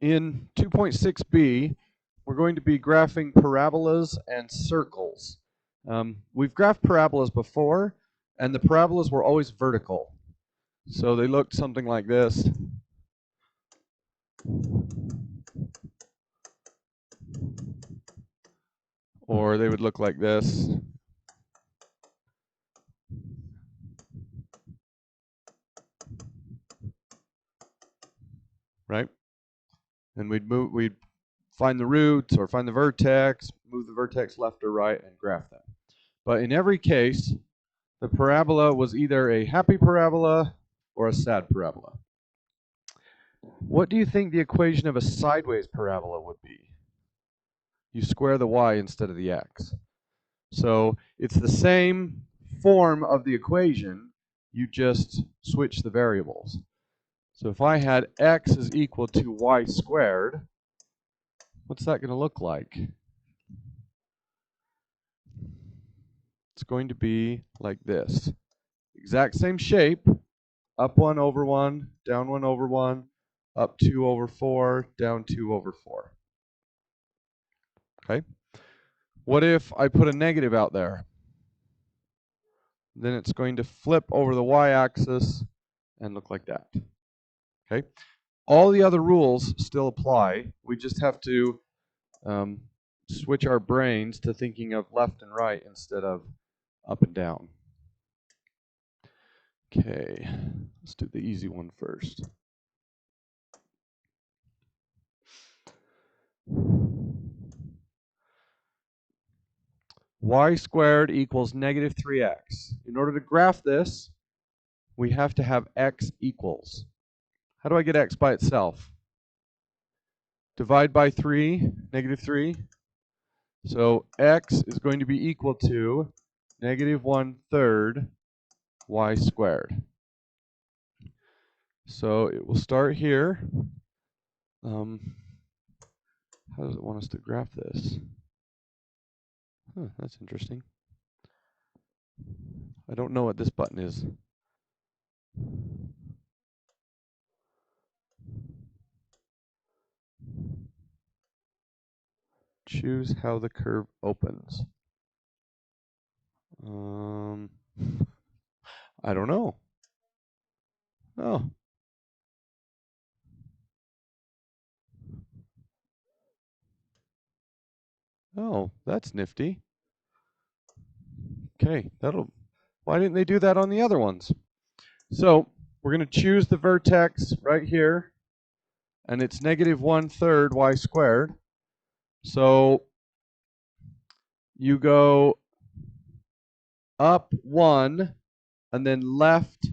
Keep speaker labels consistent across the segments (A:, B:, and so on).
A: In 2.6b, we're going to be graphing parabolas and circles. We've graphed parabolas before, and the parabolas were always vertical. So they looked something like this. Or they would look like this. Right? And we'd find the roots or find the vertex, move the vertex left or right, and graph them. But in every case, the parabola was either a happy parabola or a sad parabola. What do you think the equation of a sideways parabola would be? You square the y instead of the x. So it's the same form of the equation, you just switch the variables. So if I had x is equal to y squared, what's that going to look like? It's going to be like this. Exact same shape, up 1 over 1, down 1 over 1, up 2 over 4, down 2 over 4. Okay? What if I put a negative out there? Then it's going to flip over the y-axis and look like that. Okay? All the other rules still apply. We just have to switch our brains to thinking of left and right instead of up and down. Okay, let's do the easy one first. Y squared equals negative 3x. In order to graph this, we have to have x equals. How do I get x by itself? Divide by 3, negative 3. So x is going to be equal to negative 1/3 y squared. So it will start here. How does it want us to graph this? That's interesting. I don't know what this button is. Choose how the curve opens. I don't know. Oh. Oh, that's nifty. Okay, why didn't they do that on the other ones? So we're going to choose the vertex right here, and it's negative 1/3 y squared. So you go up 1 and then left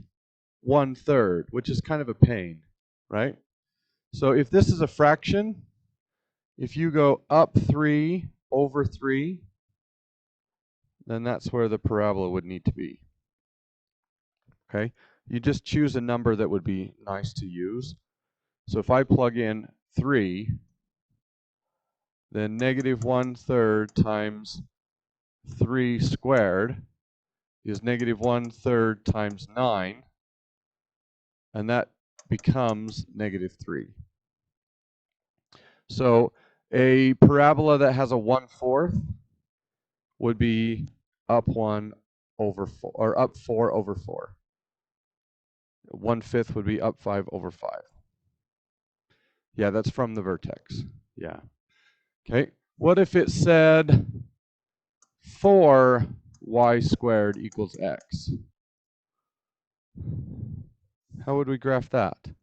A: 1/3, which is kind of a pain, right? So if this is a fraction, if you go up 3 over 3, then that's where the parabola would need to be. Okay? You just choose a number that would be nice to use. So if I plug in 3, then negative 1/3 times 3 squared is negative 1/3 times 9, and that becomes negative 3. So a parabola that has a 1/4 would be up 1 over 4, or up 4 over 4. 1/5 would be up 5 over 5. Yeah, that's from the vertex. Yeah. Okay. What if it said 4y squared equals x? How would we graph that?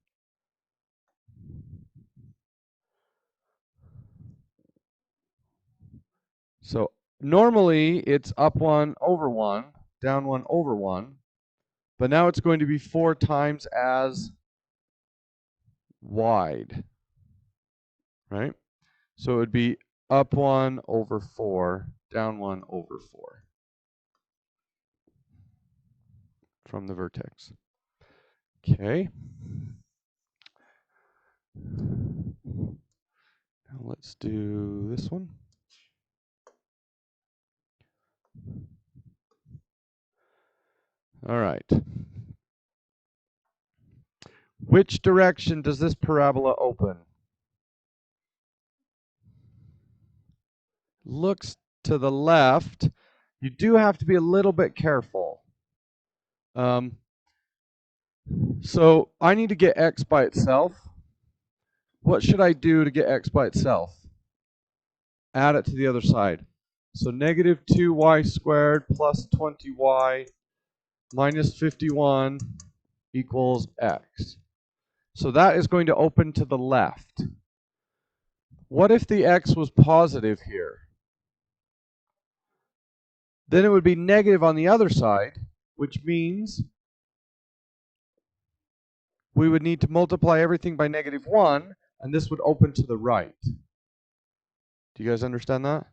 A: So normally it's up 1 over 1, down 1 over 1, but now it's going to be 4 times as wide, right? So it would be up 1 over 4, down 1 over 4 from the vertex. Okay. Now let's do this one. All right. Which direction does this parabola open? looks to the left, you do have to be a little bit careful. So I need to get x by itself. What should I do to get x by itself? Add it to the other side. So negative 2y squared plus 20y minus 51 equals x. So that is going to open to the left. What if the x was positive here? Then it would be negative on the other side, which means we would need to multiply everything by negative 1, and this would open to the right. Do you guys understand that?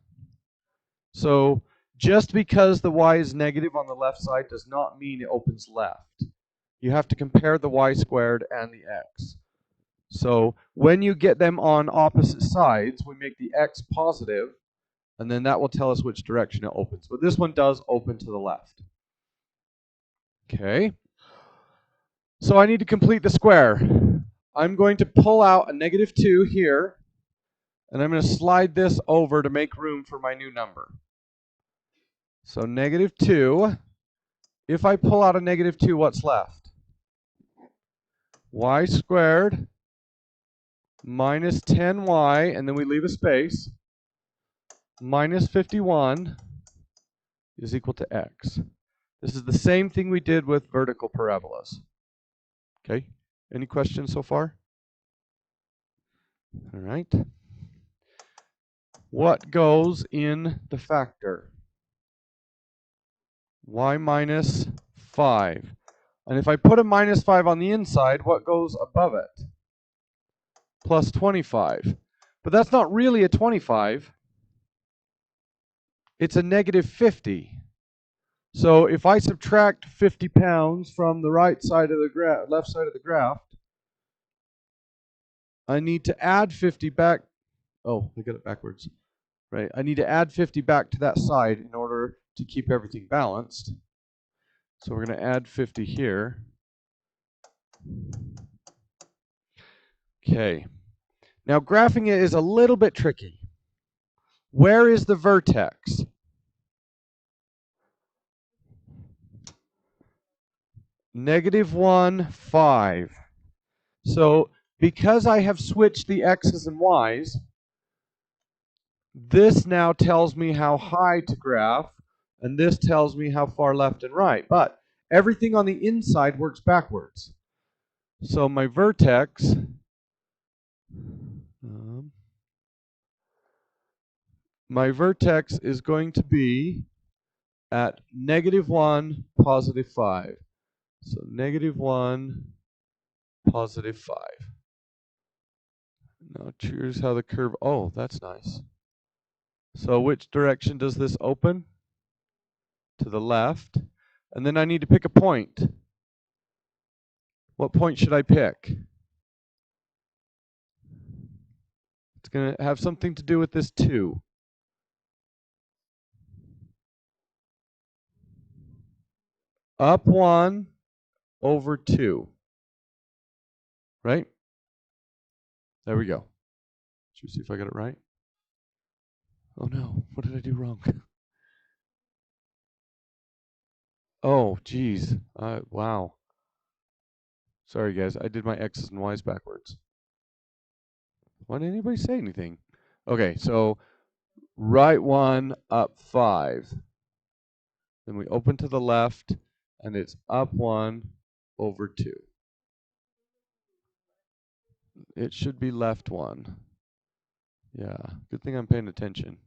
A: So just because the y is negative on the left side does not mean it opens left. You have to compare the y squared and the x. So when you get them on opposite sides, we make the x positive, and then that will tell us which direction it opens. But this one does open to the left. Okay. So I need to complete the square. I'm going to pull out a negative 2 here, and I'm going to slide this over to make room for my new number. So negative 2. If I pull out a negative 2, what's left? Y squared minus 10y, and then we leave a space, minus 51 is equal to x. This is the same thing we did with vertical parabolas. Okay, any questions so far? All right. What goes in the factor? Y minus 5. And if I put a minus 5 on the inside, what goes above it? Plus 25. But that's not really a 25. It's a negative 50. So if I subtract 50 pounds from the right side of the left side of the graph, I need to add 50 back. Oh, I got it backwards. Right. I need to add 50 back to that side in order to keep everything balanced. So we're going to add 50 here. Okay. Now graphing it is a little bit tricky. Where is the vertex? Negative 1, 5. So because I have switched the x's and y's, this now tells me how high to graph, and this tells me how far left and right. But everything on the inside works backwards. So my vertex is going to be at negative 1, positive 5. So negative 1, positive 5. Now choose how the curve, oh, that's nice. So which direction does this open? To the left. And then I need to pick a point. What point should I pick? It's going to have something to do with this 2. Up 1 over 2. Right? There we go. Should we see if I got it right? Oh no, what did I do wrong? Oh, geez. Wow. Sorry, guys. I did my X's and Y's backwards. Why didn't anybody say anything? Okay, so right 1, up 5. Then we open to the left, and it's up 1 over 2. It should be left 1. Yeah, good thing I'm paying attention.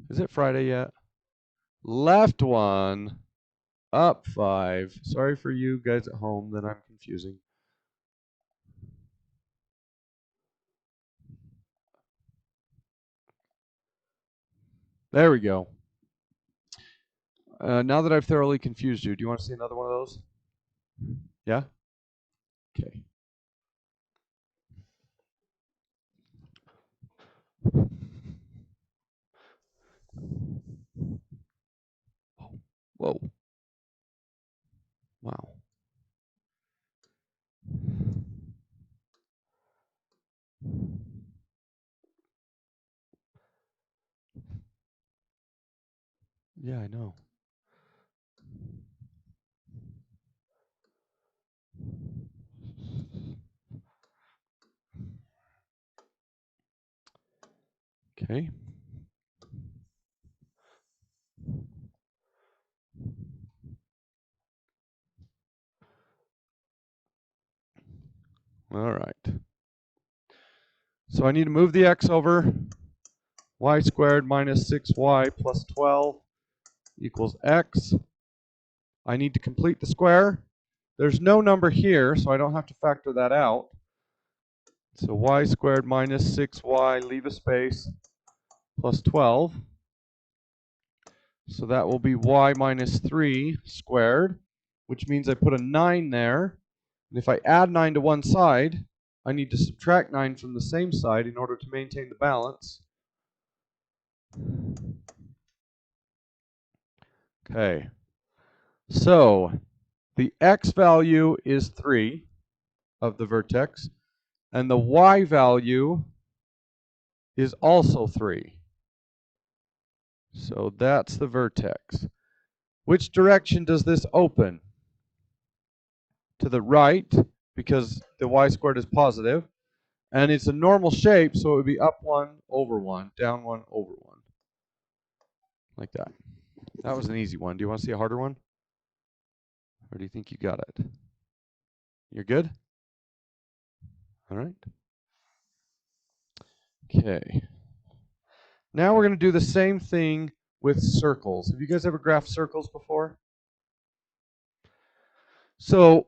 A: Is it Friday yet? Left 1, up 5. Sorry for you guys at home that I'm confusing. There we go. Now that I've thoroughly confused you, do you want to see another one of those? Yeah? Okay. Whoa. Wow. Yeah, I know. Okay. All right. So I need to move the x over. Y squared minus 6y plus 12 equals x. I need to complete the square. There's no number here, so I don't have to factor that out. So y squared minus 6y, leave a space, plus 12. So that will be y minus 3 squared, which means I put a 9 there. And if I add 9 to one side, I need to subtract 9 from the same side in order to maintain the balance. Okay. So the x value is 3 of the vertex, and the y value is also 3. So that's the vertex. Which direction does this open? To the right, because the y squared is positive, and it's a normal shape, so it would be up 1 over 1, down 1 over 1. Like that. That was an easy one. Do you want to see a harder one? Or do you think you got it? You're good? All right. Okay. Now we're going to do the same thing with circles. Have you guys ever graphed circles before? So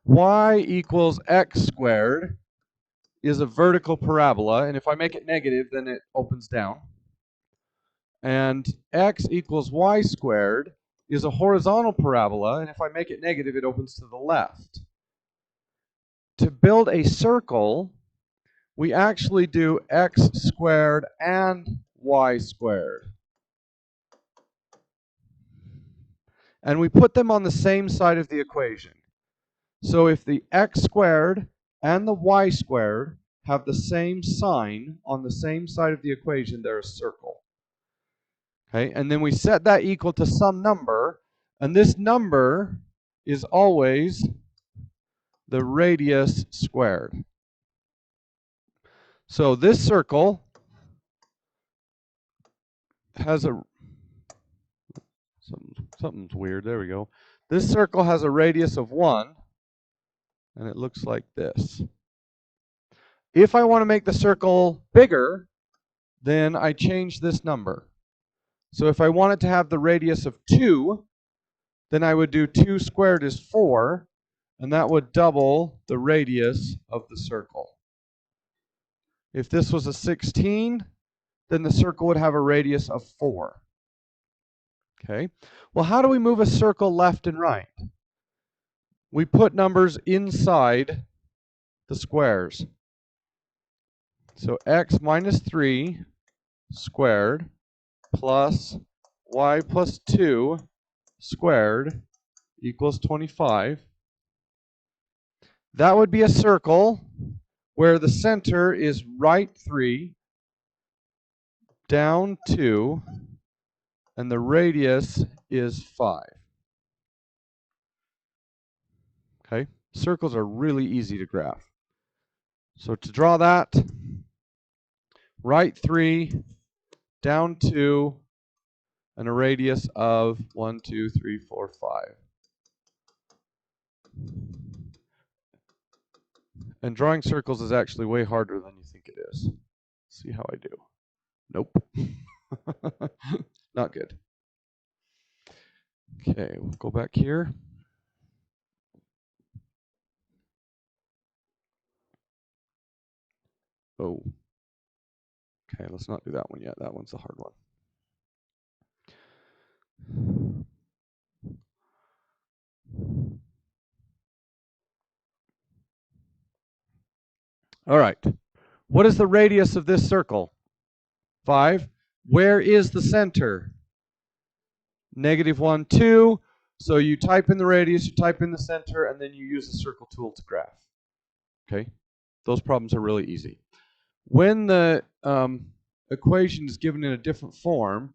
A: y equals x squared is a vertical parabola, and if I make it negative, then it opens down. And x equals y squared is a horizontal parabola, and if I make it negative, it opens to the left. To build a circle, we actually do x squared and y squared. And we put them on the same side of the equation. So if the x squared and the y squared have the same sign on the same side of the equation, they're a circle. Okay, and then we set that equal to some number, and this number is always the radius squared. So this circle has a something's weird. There we go. This circle has a radius of 1, and it looks like this. If I want to make the circle bigger, then I change this number. So if I wanted to have the radius of 2, then I would do 2 squared is 4, and that would double the radius of the circle. If this was a 16, then the circle would have a radius of 4. Okay. Well, how do we move a circle left and right? We put numbers inside the squares. So x minus 3 squared plus y plus 2 squared equals 25. That would be a circle where the center is right 3, down 2, and the radius is 5. Okay, circles are really easy to graph. So to draw that, right 3, down 2, and a radius of 1, 2, 3, 4, 5. And drawing circles is actually way harder than you think it is. See how I do. Nope. Not good. Okay, we'll go back here. Oh. Okay, let's not do that one yet. That one's the hard one. All right. What is the radius of this circle? 5. Where is the center? -1, 2. So you type in the radius, you type in the center, and then you use the circle tool to graph. Okay? Those problems are really easy. When the equation is given in a different form,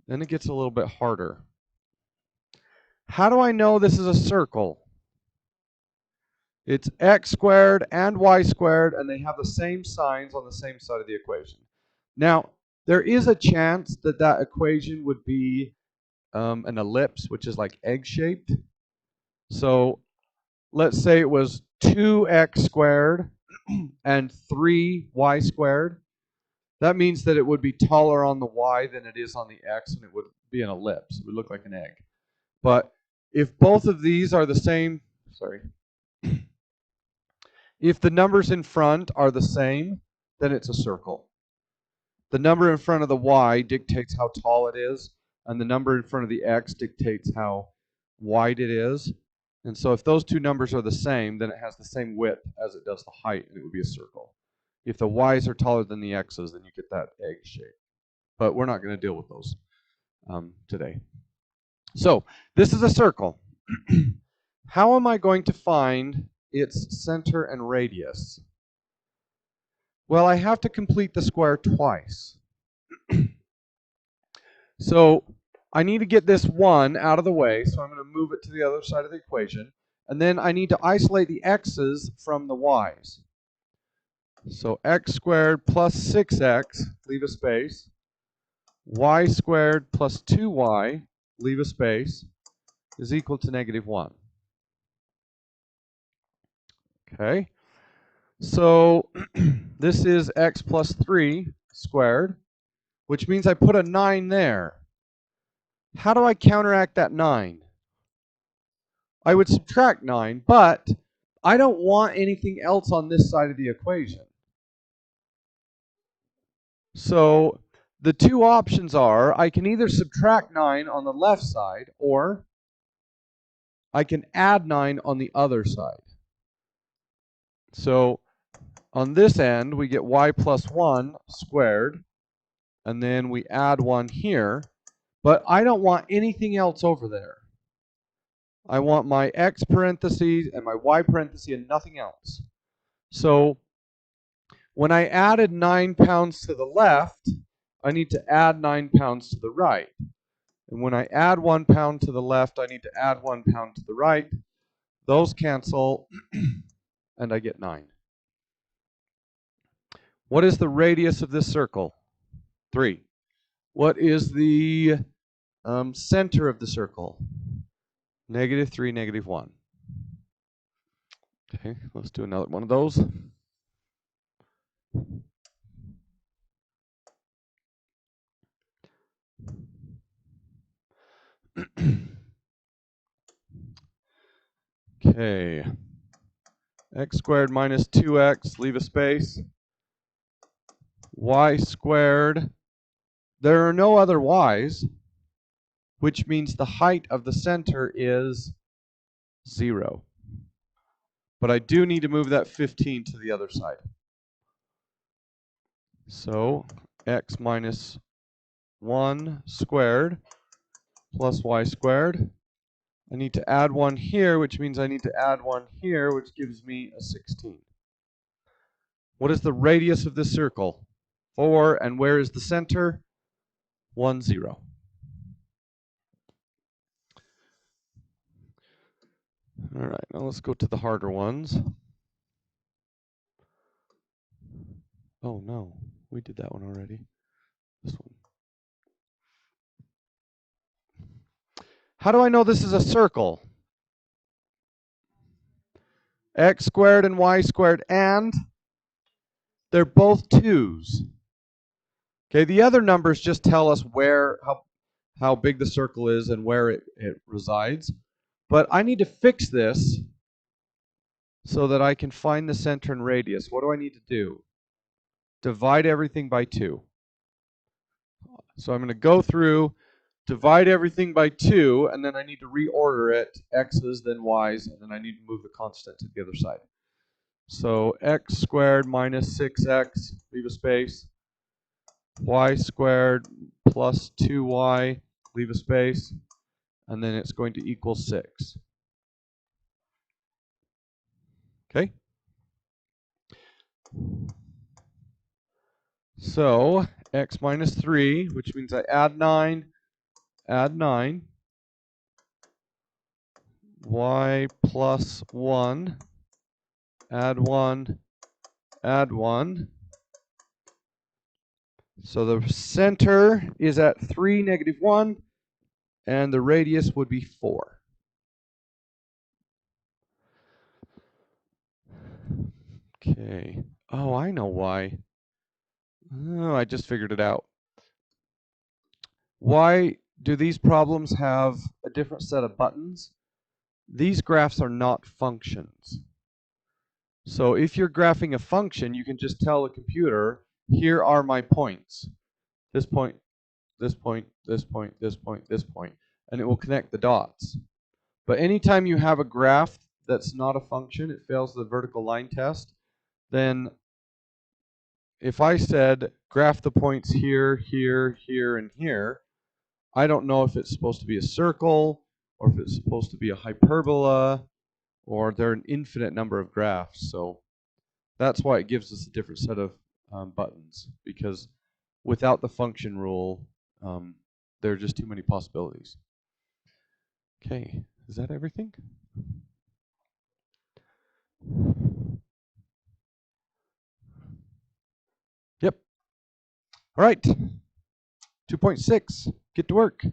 A: Then it gets a little bit harder. How do I know this is a circle? It's x squared and y squared, and they have the same signs on the same side of the equation. Now, there is a chance that that equation would be an ellipse, which is like egg-shaped. So let's say it was 2x squared and 3y squared. That means that it would be taller on the y than it is on the x, and it would be an ellipse. It would look like an egg. But if both of these are the same, if the numbers in front are the same, then it's a circle. The number in front of the y dictates how tall it is, and the number in front of the x dictates how wide it is. And so if those two numbers are the same, then it has the same width as it does the height, and it would be a circle. If the y's are taller than the x's, then you get that egg shape. But we're not going to deal with those today. So this is a circle. How am I going to find its center and radius? Well, I have to complete the square twice. So I need to get this 1 out of the way, so I'm going to move it to the other side of the equation. And then I need to isolate the x's from the y's. So x squared plus 6x, leave a space. Y squared plus 2y, leave a space, is equal to -1. Okay, so this is x plus 3 squared, which means I put a 9 there. How do I counteract that 9? I would subtract 9, but I don't want anything else on this side of the equation. So the two options are, I can either subtract 9 on the left side, or I can add 9 on the other side. So on this end, we get y plus 1 squared, and then we add 1 here, but I don't want anything else over there. I want my x parentheses and my y parentheses and nothing else. So when I added 9 pounds to the left, I need to add 9 pounds to the right. And when I add 1 pound to the left, I need to add 1 pound to the right. Those cancel, and I get 9. What is the radius of this circle? 3. What is the center of the circle? -3, -1. Okay, let's do another one of those. Okay, x squared minus 2x, leave a space. Y squared, there are no other y's, which means the height of the center is 0. But I do need to move that 15 to the other side. So x minus 1 squared plus y squared. I need to add 1 here, which means I need to add 1 here, which gives me a 16. What is the radius of this circle? 4, and where is the center? 1, 0. All right, now let's go to the harder ones. Oh no, we did that one already. This one. How do I know this is a circle? X squared and y squared, and they're both 2's. Okay, the other numbers just tell us where, how big the circle is and where it resides. But I need to fix this so that I can find the center and radius. What do I need to do? Divide everything by 2. So I'm going to go through, divide everything by 2, and then I need to reorder it, x's, then y's, and then I need to move the constant to the other side. So x squared minus 6x, leave a space. Y squared plus 2y, leave a space. And then it's going to equal 6. Okay? So x minus 3, which means I add 9, add 9, y plus 1, add 1, add 1. So the center is at 3, negative 1, and the radius would be 4. Okay. Oh, I know why. Oh, I just figured it out. Why do these problems have a different set of buttons? These graphs are not functions. So if you're graphing a function, you can just tell the computer, here are my points. This point, this point, this point, this point, this point, and it will connect the dots. But anytime you have a graph that's not a function, it fails the vertical line test, then if I said graph the points here, here, here, and here, I don't know if it's supposed to be a circle or if it's supposed to be a hyperbola, or there are an infinite number of graphs. So that's why it gives us a different set of buttons, because without the function rule, there are just too many possibilities. Okay, is that everything? Yep. All right. 2.6. Get to work.